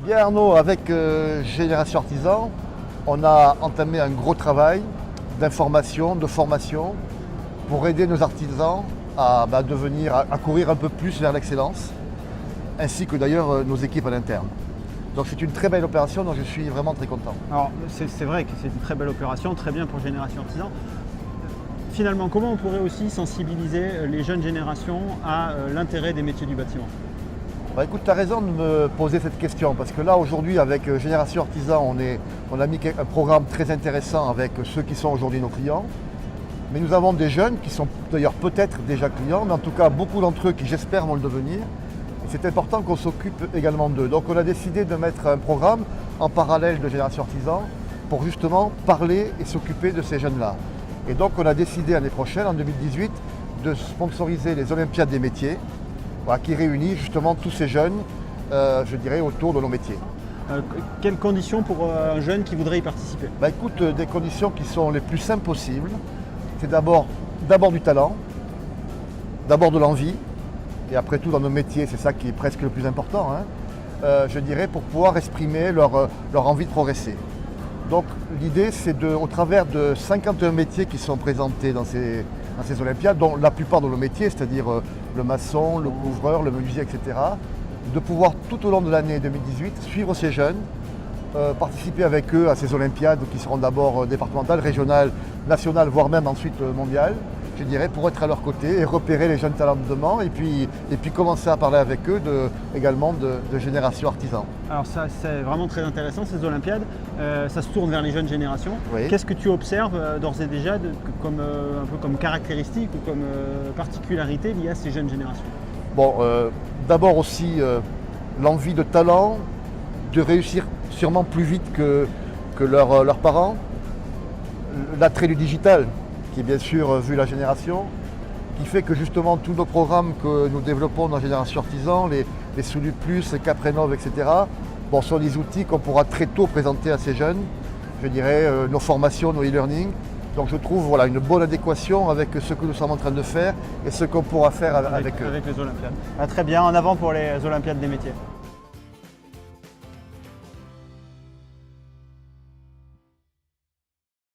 Bien Arnaud, avec Génération Artisan, on a entamé un gros travail d'information, de formation pour aider nos artisans à courir un peu plus vers l'excellence, ainsi que d'ailleurs nos équipes à l'interne. Donc c'est une très belle opération dont je suis vraiment très content. Alors c'est vrai que c'est une très belle opération, très bien pour Génération Artisan. Finalement, comment on pourrait aussi sensibiliser les jeunes générations à l'intérêt des métiers du bâtiment? Écoute, tu as raison de me poser cette question, parce que là aujourd'hui avec Génération Artisan, on a mis un programme très intéressant avec ceux qui sont aujourd'hui nos clients. Mais nous avons des jeunes qui sont d'ailleurs peut-être déjà clients, mais en tout cas beaucoup d'entre eux qui j'espère vont le devenir. Et c'est important qu'on s'occupe également d'eux. Donc on a décidé de mettre un programme en parallèle de Génération Artisan pour justement parler et s'occuper de ces jeunes-là. Et donc on a décidé l'année prochaine, en 2018, de sponsoriser les Olympiades des métiers, qui réunit justement tous ces jeunes, je dirais, autour de nos métiers. Quelles conditions pour un jeune qui voudrait y participer? Écoute, des conditions qui sont les plus simples possibles. C'est d'abord du talent, d'abord de l'envie, et après tout dans nos métiers, c'est ça qui est presque le plus important, je dirais, pour pouvoir exprimer leur envie de progresser. Donc l'idée, c'est au travers de 51 métiers qui sont présentés dans ces Olympiades, dont la plupart de nos métiers, c'est-à-dire le maçon, le couvreur, le menuisier, etc., de pouvoir tout au long de l'année 2018 suivre ces jeunes, participer avec eux à ces Olympiades qui seront d'abord départementales, régionales, nationales, voire même ensuite mondiales, je dirais, pour être à leur côté et repérer les jeunes talents de demain et puis commencer à parler avec eux également de Génération Artisan. Alors ça, c'est vraiment très intéressant, ces Olympiades. Ça se tourne vers les jeunes générations. Oui. Qu'est-ce que tu observes d'ores et déjà un peu comme caractéristique ou comme particularité liée à ces jeunes générations? Bon, d'abord aussi l'envie de talent, de réussir sûrement plus vite que leurs parents. L'attrait du digital, qui est bien sûr vu la génération, qui fait que justement tous nos programmes que nous développons dans Génération Artisan, les Soulu Plus, les Caprénov, etc., sont des outils qu'on pourra très tôt présenter à ces jeunes, je dirais, nos formations, nos e-learning. Donc je trouve une bonne adéquation avec ce que nous sommes en train de faire et ce qu'on pourra faire avec eux. Avec les Olympiades. Très bien, en avant pour les Olympiades des métiers.